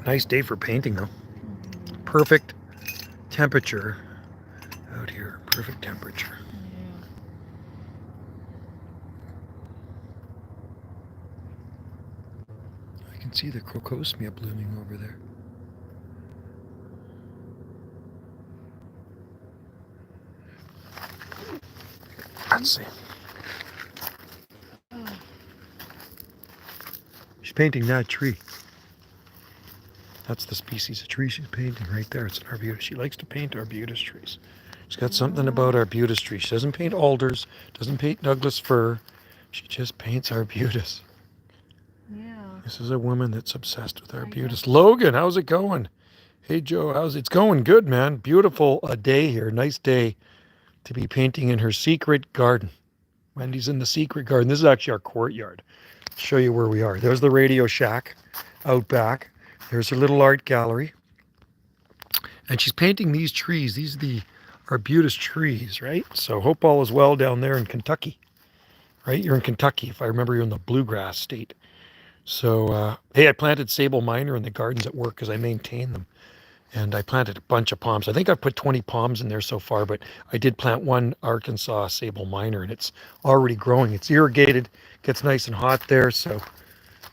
Nice day for painting though. Perfect temperature out here. Perfect temperature. Yeah. I can see the crocosmia blooming over there. Let's see. She's painting that tree. That's the species of tree she's painting right there. It's an arbutus. She likes to paint arbutus trees. She's got something about arbutus trees. She doesn't paint alders, doesn't paint Douglas fir. She just paints arbutus. Yeah. This is a woman that's obsessed with arbutus. Logan, how's it going? Hey Joe, how's it's going? Good, man. Beautiful day here. Nice day to be painting in her secret garden. Wendy's in the secret garden. This is actually our courtyard. I'll show you where we are. There's the radio shack out back. There's her little art gallery. And she's painting these trees. These are the arbutus trees, right? So hope all is well down there in Kentucky, right? You're in Kentucky. If I remember, you're in the bluegrass state. So, hey, I planted sable minor in the gardens at work because I maintain them. And I planted a bunch of palms. I think I've put 20 palms in there so far, but I did plant one Arkansas sable minor, and it's already growing. It's irrigated, gets nice and hot there. So,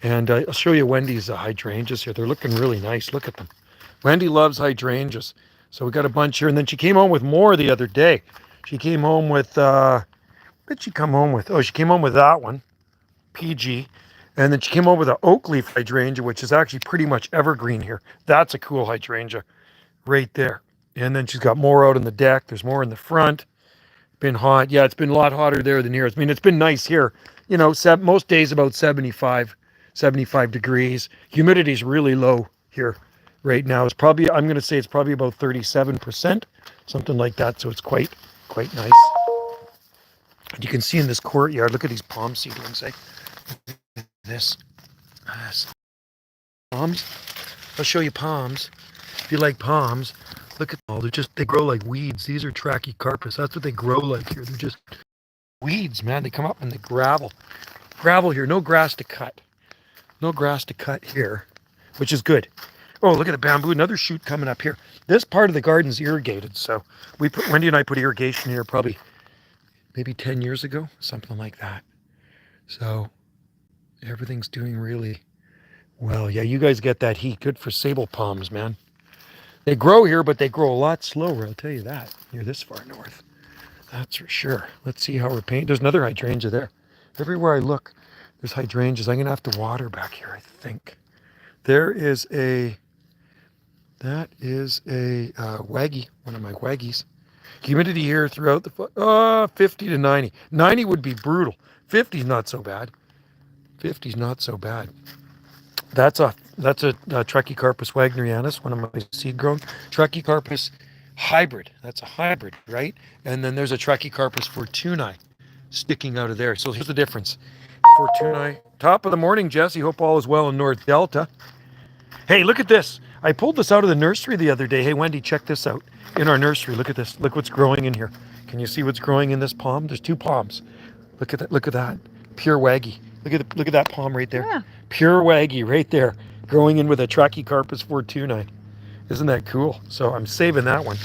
and I'll show you Wendy's hydrangeas here. They're looking really nice. Look at them. Wendy loves hydrangeas. So we got a bunch here. And then she came home with more the other day. She came home with, what did she come home with? Oh, she came home with that one, PG. And then she came home with an oak leaf hydrangea, which is actually pretty much evergreen here. That's a cool hydrangea right there. And then she's got more out on the deck. There's more in the front. Been hot. Yeah, it's been a lot hotter there than here. I mean, it's been nice here. You know, most days about 75 degrees. Humidity's really low here right now. It's probably, I'm going to say it's probably about 37%, something like that. So it's quite nice. And you can see in this courtyard, look at these palm seedlings. This palms. I'll show you palms. If you like palms, look at them all. They grow like weeds. These are trachycarpus. That's what they grow like here. They're just weeds, man. They come up in the gravel. Gravel here. No grass to cut. No grass to cut here, which is good. Oh, look at the bamboo. Another shoot coming up here. This part of the garden's irrigated. So Wendy and I put irrigation here probably maybe 10 years ago, something like that. So everything's doing really well. Yeah, you guys get that heat. Good for sable palms, man. They grow here, but they grow a lot slower. I'll tell you that. You're this far north. That's for sure. Let's see how we're painting. There's another hydrangea there. Everywhere I look, there's hydrangeas. I'm going to have to water back here, I think. That is a waggy, one of my waggies. Humidity here throughout the 50 to 90. 90 would be brutal. 50 is not so bad. 50 is not so bad. That's a Trachycarpus wagnerianus, one of my seed grown. Trachycarpus hybrid. That's a hybrid, right? And then there's a Trachycarpus fortunae sticking out of there. So here's the difference. Fortunae. Top of the morning, Jesse. Hope all is well in North Delta. Hey, look at this. I pulled this out of the nursery the other day. Hey, Wendy, check this out. In our nursery, look at this. Look what's growing in here. Can you see what's growing in this palm? There's two palms. Look at that. Look at that. Pure waggy. Look at that palm right there. Yeah. Pure waggy right there, growing in with a Trachycarpus fortunae. Isn't that cool? So I'm saving that one.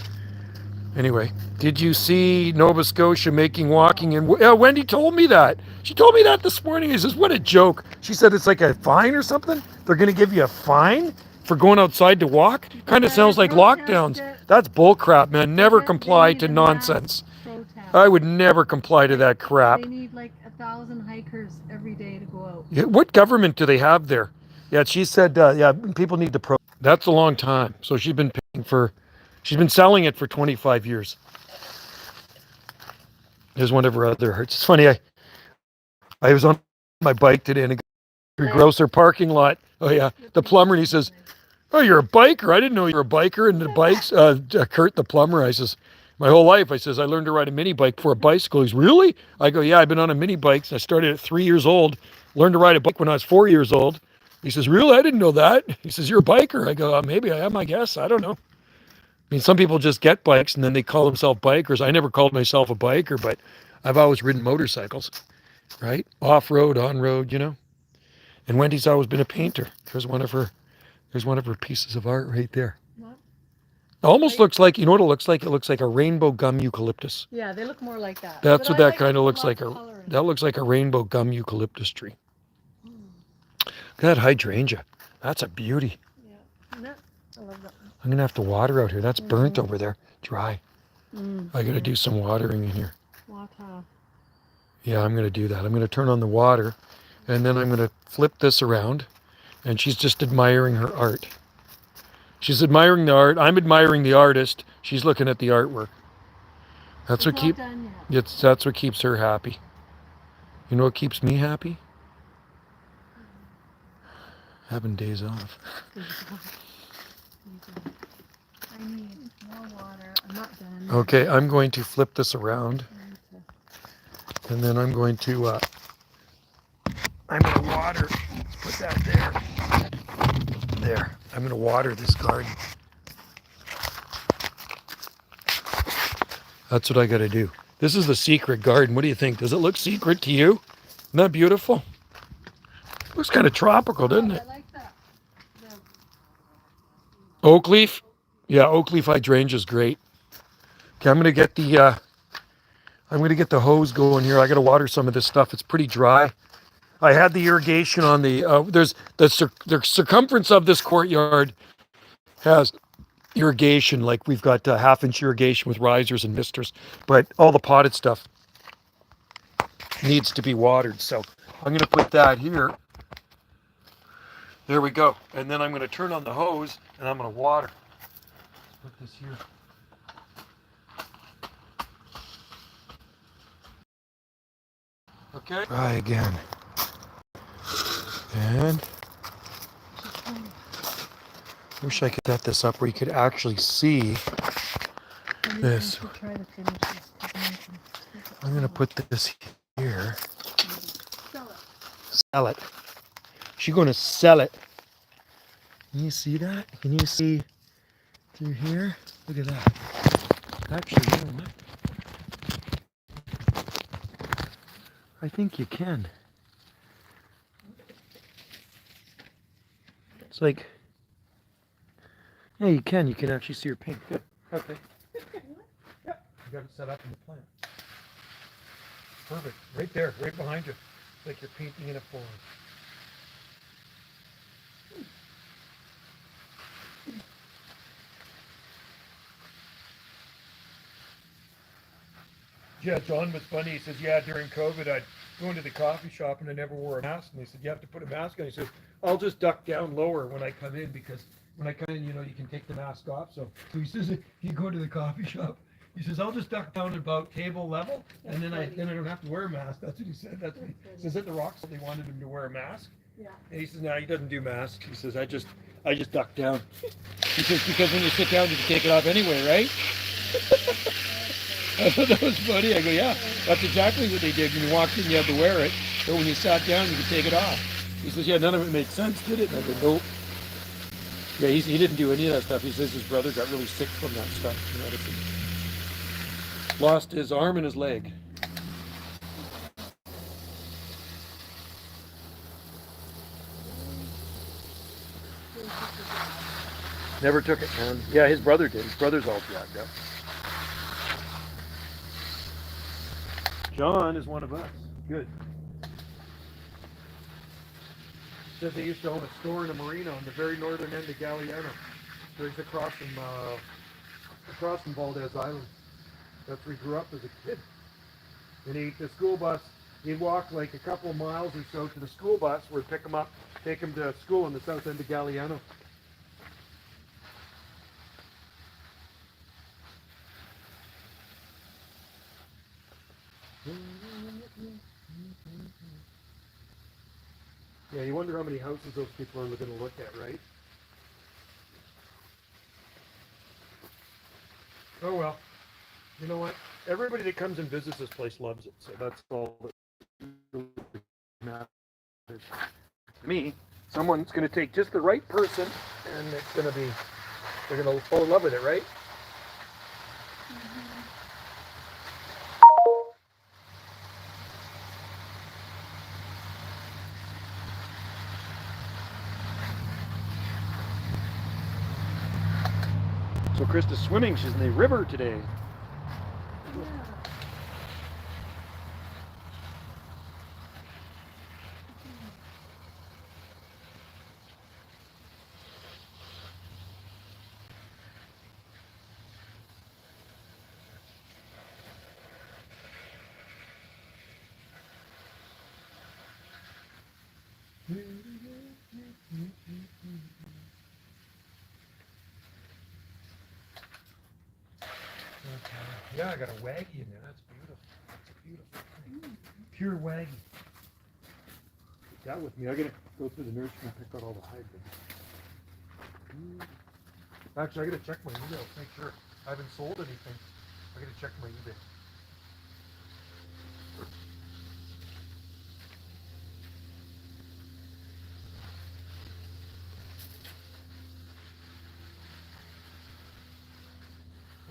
Anyway, did you see Nova Scotia making walking? And Wendy told me that. She told me that this morning. He says, what a joke. She said it's like a fine or something. They're going to give you a fine for going outside to walk. Kind of sounds like lockdowns. That's bullcrap, man. Never comply to nonsense. I would never comply to that crap. They need like 1,000 hikers every day to go out. Yeah, what government do they have there? Yeah, she said, people need to That's a long time. So she's been selling it for 25 years. There's one of her other hurts. It's funny, I was on my bike today and a grocer parking lot. Oh yeah, the plumber, and he says, oh, you're a biker? I didn't know you were a biker. And the bikes, Kurt the plumber, I says, my whole life, I says, I learned to ride a mini bike for a bicycle. He's, really? I go, yeah, I've been on a mini bike. I started at 3 years old, learned to ride a bike when I was 4 years old. He says, really? I didn't know that. He says, you're a biker. I go, maybe I am, I guess. I don't know. I mean, some people just get bikes and then they call themselves bikers. I never called myself a biker, but I've always ridden motorcycles, right? Off-road, on-road, you know. And Wendy's always been a painter. Here's one of her There's one of her pieces of art right there. What? It almost Like, looks like, you know what it looks like? It looks like a rainbow gum eucalyptus. yeah, they look more like that. That's But what I that like kind of looks lots like. of color in That it. looks like a rainbow gum eucalyptus tree. Mm. Look at that hydrangea. That's a beauty. Yeah. No, I love that one. I'm gonna have to water out here. That's burnt over there, dry. I gotta Yeah. do some watering in here. Water. Yeah, I'm gonna do that. I'm gonna turn on the water, and then I'm gonna flip this around, and she's just admiring her art. She's admiring the art. I'm admiring the artist. She's looking at the artwork. That's It's what not done yet. that's what keeps her happy. You know what keeps me happy? Having days off. I need more water. I'm not done. Okay, I'm going to flip this around, and then I'm going to water. Let's put that there. There. I'm going to water this garden. That's what I got to do. This is the secret garden. What do you think? Does it look secret to you? Isn't that beautiful? Looks kind of tropical, doesn't it? I like that. Oak leaf? Yeah, oak leaf hydrangea is great. Okay, I'm gonna get the hose going here. I gotta water some of this stuff. It's pretty dry. I had the irrigation on the there's the circumference of this courtyard has irrigation, like we've got half-inch irrigation with risers and misters, but all the potted stuff needs to be watered. So I'm gonna put that here. There we go. And then I'm gonna turn on the hose and I'm gonna water. Let's put this here. Okay. Try again. And wish I could set this up where you could actually see this. Try to finish this. I'm going to put this here. Sell it. Sell it. She's going to sell it. Can you see that? Can you see through here? Look at that. Actually, you know what? I think you can. It's like, yeah, you can. You can actually see your paint. Good. Okay. Yeah, you got it set up in the plant. Perfect. Right there, right behind you. It's like you're painting in a forest. Yeah, John was funny. He says, yeah, during COVID, I'd go into the coffee shop and I never wore a mask. And they said, you have to put a mask on. He says, I'll just duck down lower when I come in because when I come in, you can take the mask off. So he says, if you go to the coffee shop, he says, I'll just duck down about table level and then I don't have to wear a mask. That's what he said. That's what he says at the Rocks. They wanted him to wear a mask. Yeah. And he says, no, he doesn't do masks. He says, I just duck down. He says, because when you sit down, you can take it off anyway, right? I thought that was funny. I go, yeah, that's exactly what they did. When you walked in, you had to wear it. But when you sat down, you could take it off. He says, yeah, none of it made sense, did it? And I go, nope. Yeah, he didn't do any of that stuff. He says his brother got really sick from that stuff. Medicine. Lost his arm and his leg. Never took it, man. Yeah, his brother did. His brother's all jacked up. John is one of us. Good. Said they used to own a store in a marina on the very northern end of Galliano. There's across from Valdez Island. That's where he grew up as a kid. And the school bus, he'd walk like a couple of miles or so to the school bus where he'd pick him up, take him to school on the south end of Galliano. Yeah, you wonder how many houses those people are going to look at, right? Oh well, you know what? Everybody that comes and visits this place loves it, so that's all that really matters. To me, someone's going to take just the right person, and they're going to fall in love with it, right? So Krista's swimming. She's in the river today. Yeah. Yeah, I got a waggy in there. That's beautiful. That's a beautiful thing. Pure waggy. Take that with me. I gotta go through the nursery and pick out all the hybrids. Actually, I gotta check my email to make sure I haven't sold anything. I gotta check my eBay.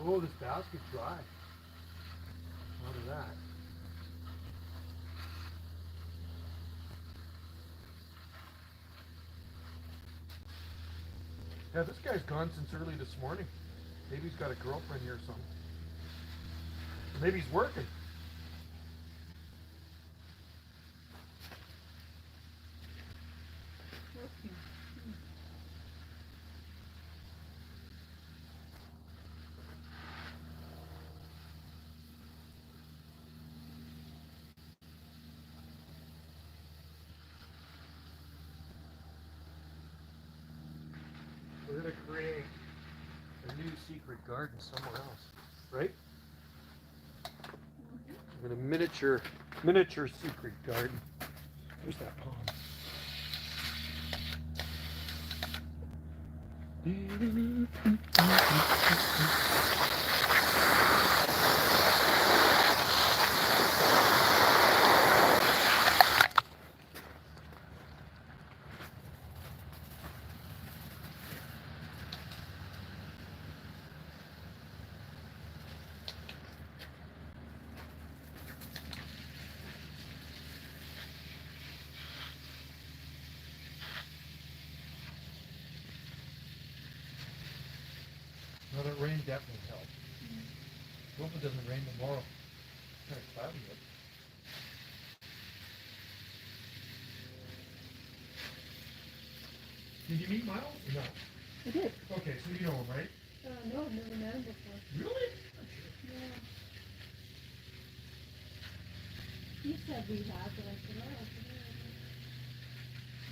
Oh, this basket's dry. Look at that. Yeah, this guy's gone since early this morning. Maybe he's got a girlfriend here or something. Maybe he's working. Working. We're gonna create a new secret garden somewhere else, right? We're gonna miniature secret garden. Where's that pond? Well, that rain definitely helped. Hope it doesn't rain tomorrow. It's kind of cloudy out. Did you meet Miles? No. I did. Okay, so you know him, right? No, I've never met him before. Really? Yeah. He said we had, but I said, oh, I said,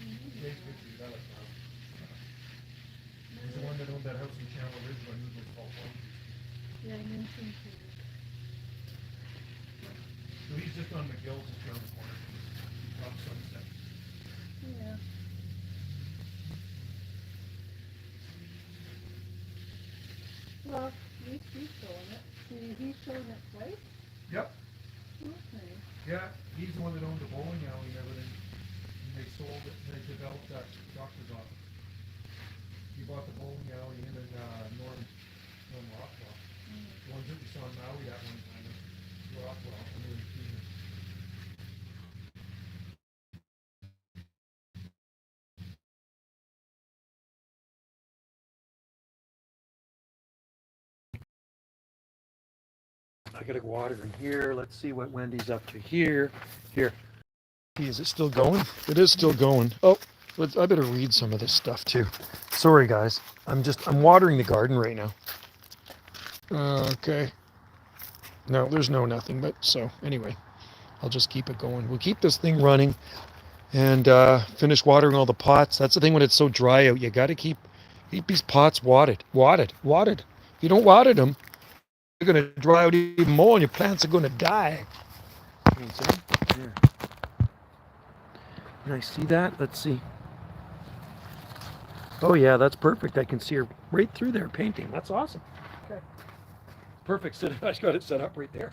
Yeah, he's good to you. I like Miles. He's the one that owned that house in Channel Ridge when he was called home. yeah, I mentioned to So he's just on McGill's just around the corner. Up Sunset. yeah. Well, at least he's showing it. He's showing it twice? Yep. Okay. Yeah, he's the one that owned the bowling alley and everything. And they sold it, they developed that doctor's office. He bought the bowling alley in Norm Rockwell. The ones that we saw in Maui that one time was Rockwell. And they were huge. I gotta water in here. Let's see what Wendy's up to here. Here. Is it still going? It is still going. Oh, I better read some of this stuff too. Sorry guys. I'm watering the garden right now. Okay. No, there's nothing, but so anyway, I'll just keep it going. We'll keep this thing running and finish watering all the pots. That's the thing when it's so dry out. You gotta keep these pots watered. If you don't water them, they're gonna dry out even more and your plants are gonna die. Can you see? Here. Can I see that? Let's see. Oh yeah, that's perfect. I can see her right through there painting. That's awesome. Okay. Perfect. I got it set up right there.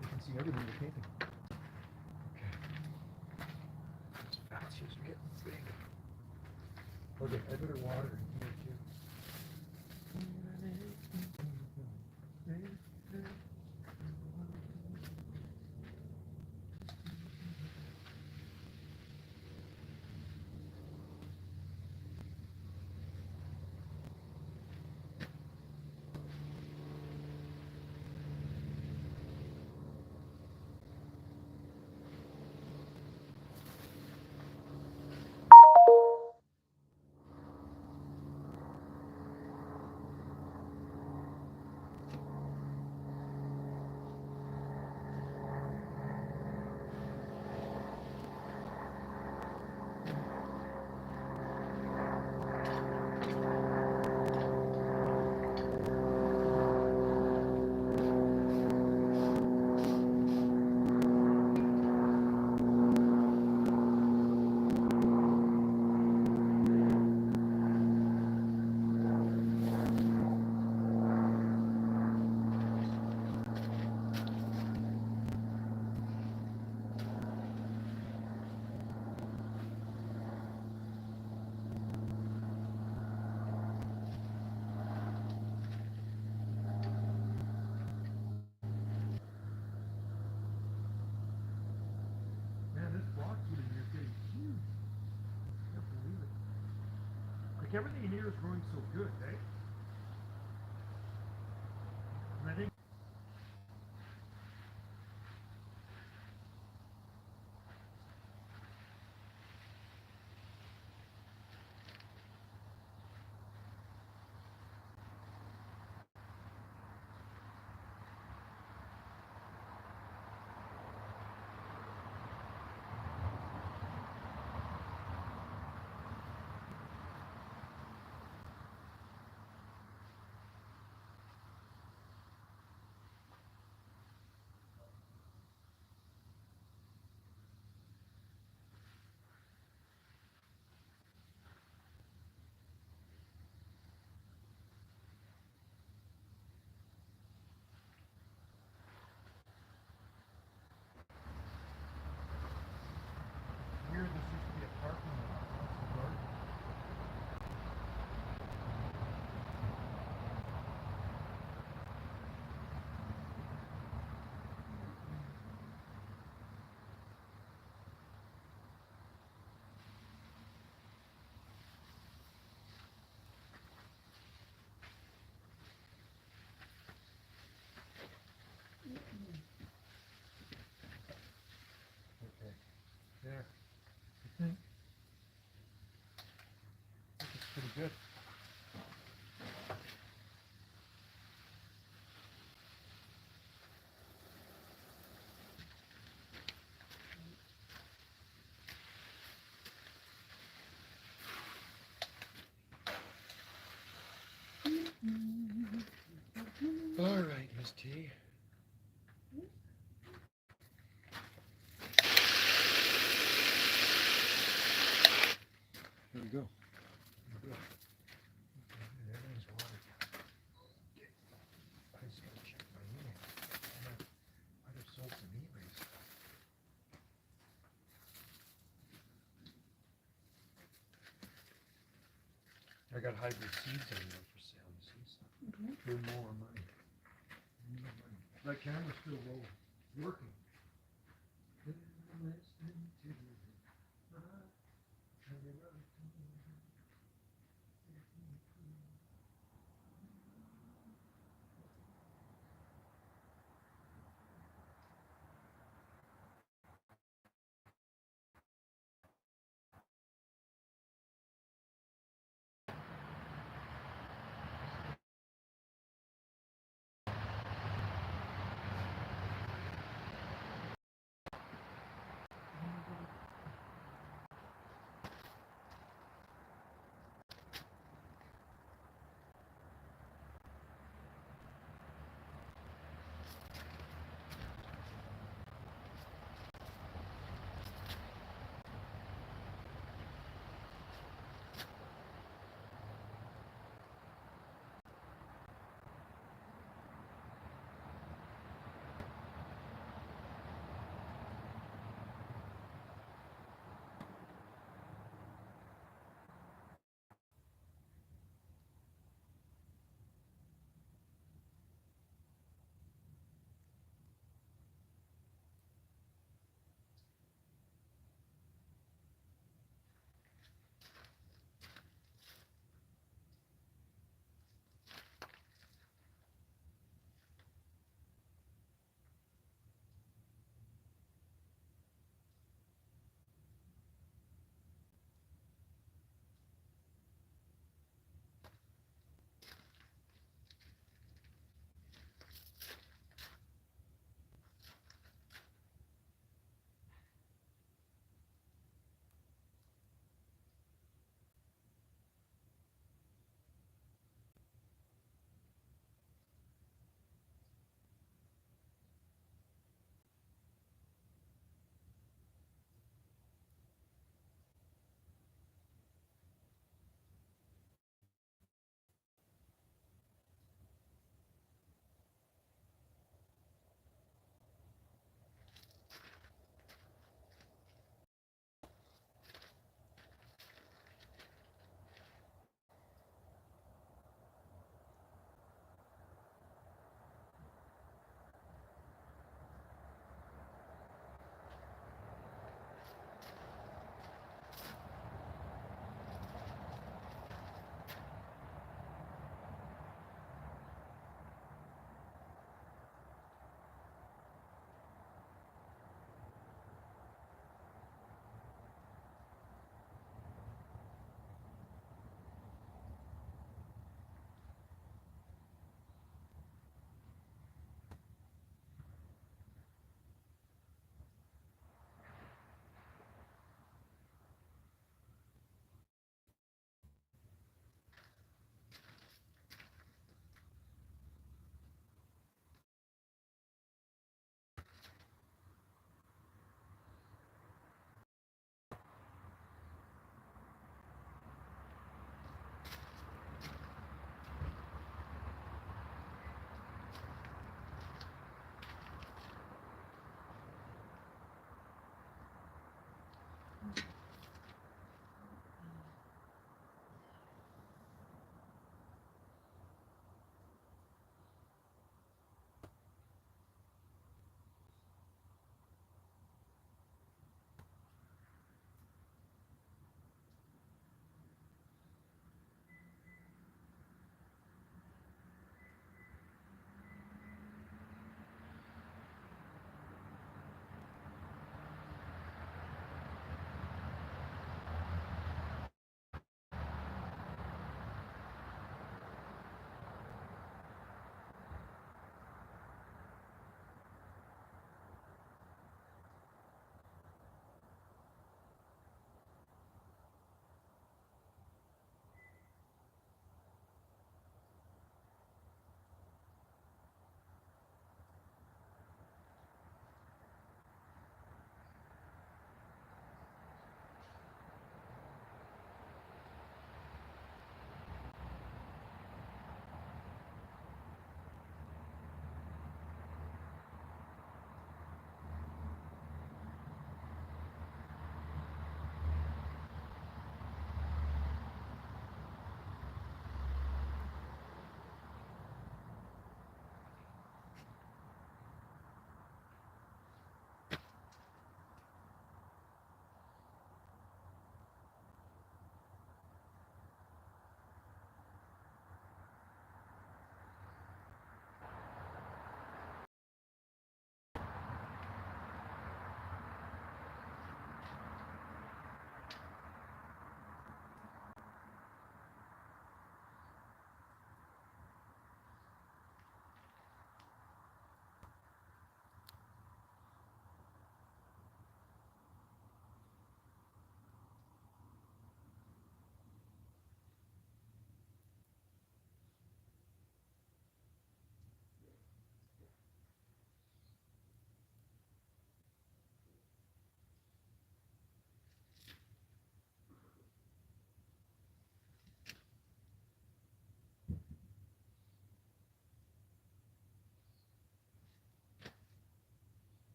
You can see everything you're painting. Okay. Those fascias are getting big. Okay, I better water in here too. everything in here is growing so good, eh? And I think here this used to be a parking lot. That's the garden. Okay. There. I think it's pretty good. All right, Miss T. Here we go. Everything's watered. I just gotta check my email. I might have sold some emails. I got hybrid seeds in there for sale. You see some? For more money. More money. That camera's still rolling. Working.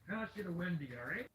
Pass you to Wendy, all right?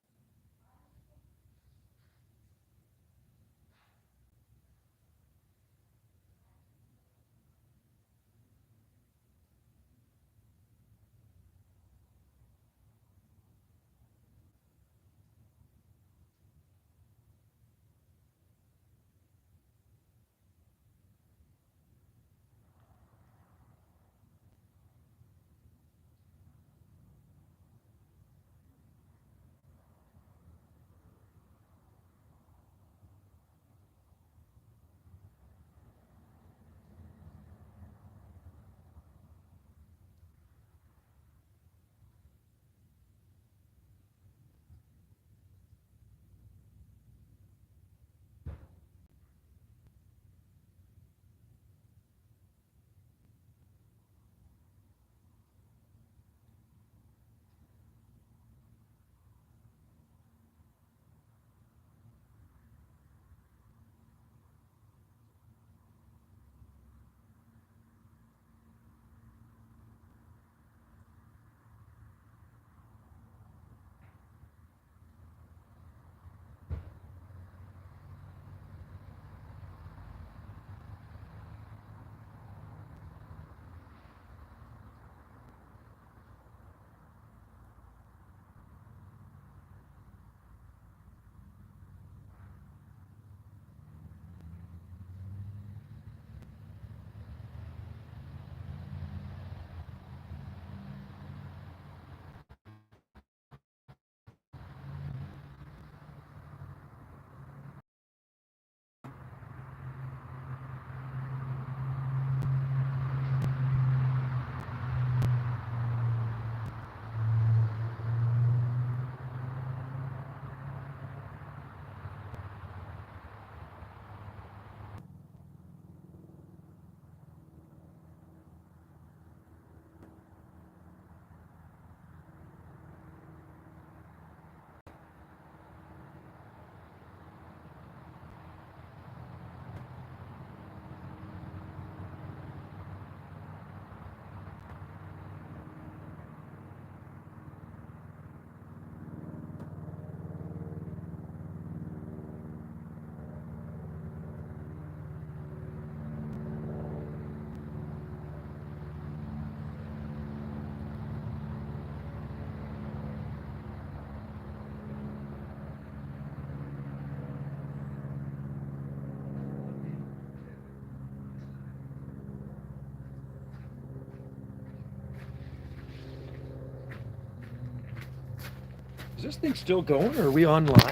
Is this thing still going, or are we online?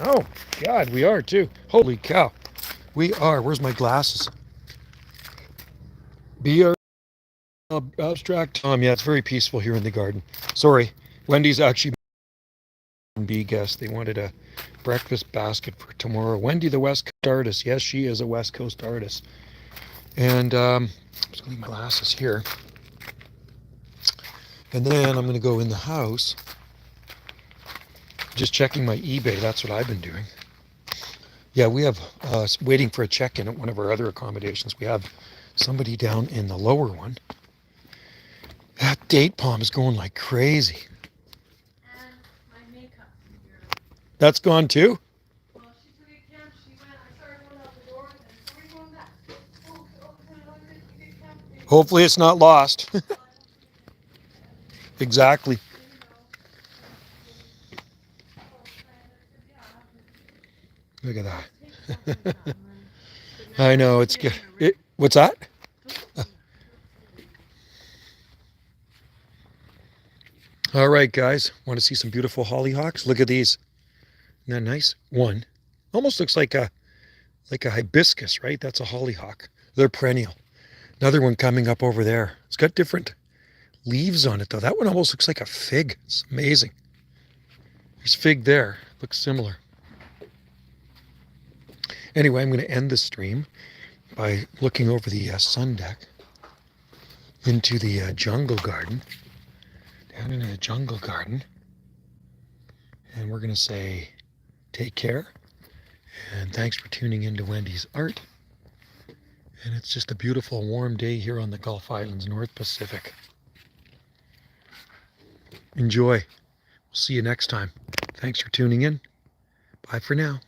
Oh, God, we are too. Holy cow. We are. Where's my glasses? BR abstract. Yeah, it's very peaceful here in the garden. Sorry. Wendy's actually bee guest. They wanted a breakfast basket for tomorrow. Wendy, the West Coast artist. Yes, she is a West Coast artist. And I'm just going to leave my glasses here. And then I'm going to go in the house. Just checking my eBay. That's what I've been doing. Yeah, we have waiting for a check-in at one of our other accommodations. We have somebody down in the lower one. That date palm is going like crazy. And my makeup here. That's gone too? Well, she took a camp. She went. I started going out the door, and then somebody going back. Hopefully it's not lost. Exactly. Look at that. I know, it's good. What's that? All right, guys. Want to see some beautiful hollyhocks? Look at these. Isn't that nice? One. Almost looks like a hibiscus, right? That's a hollyhock. They're perennial. Another one coming up over there. It's got different leaves on it, though. That one almost looks like a fig. It's amazing. There's fig there. Looks similar. Anyway, I'm going to end the stream by looking over the sun deck into the jungle garden. Down into the jungle garden. And we're going to say take care. And thanks for tuning in to Wendy's Art. And it's just a beautiful warm day here on the Gulf Islands, North Pacific. Enjoy. We'll see you next time. Thanks for tuning in. Bye for now.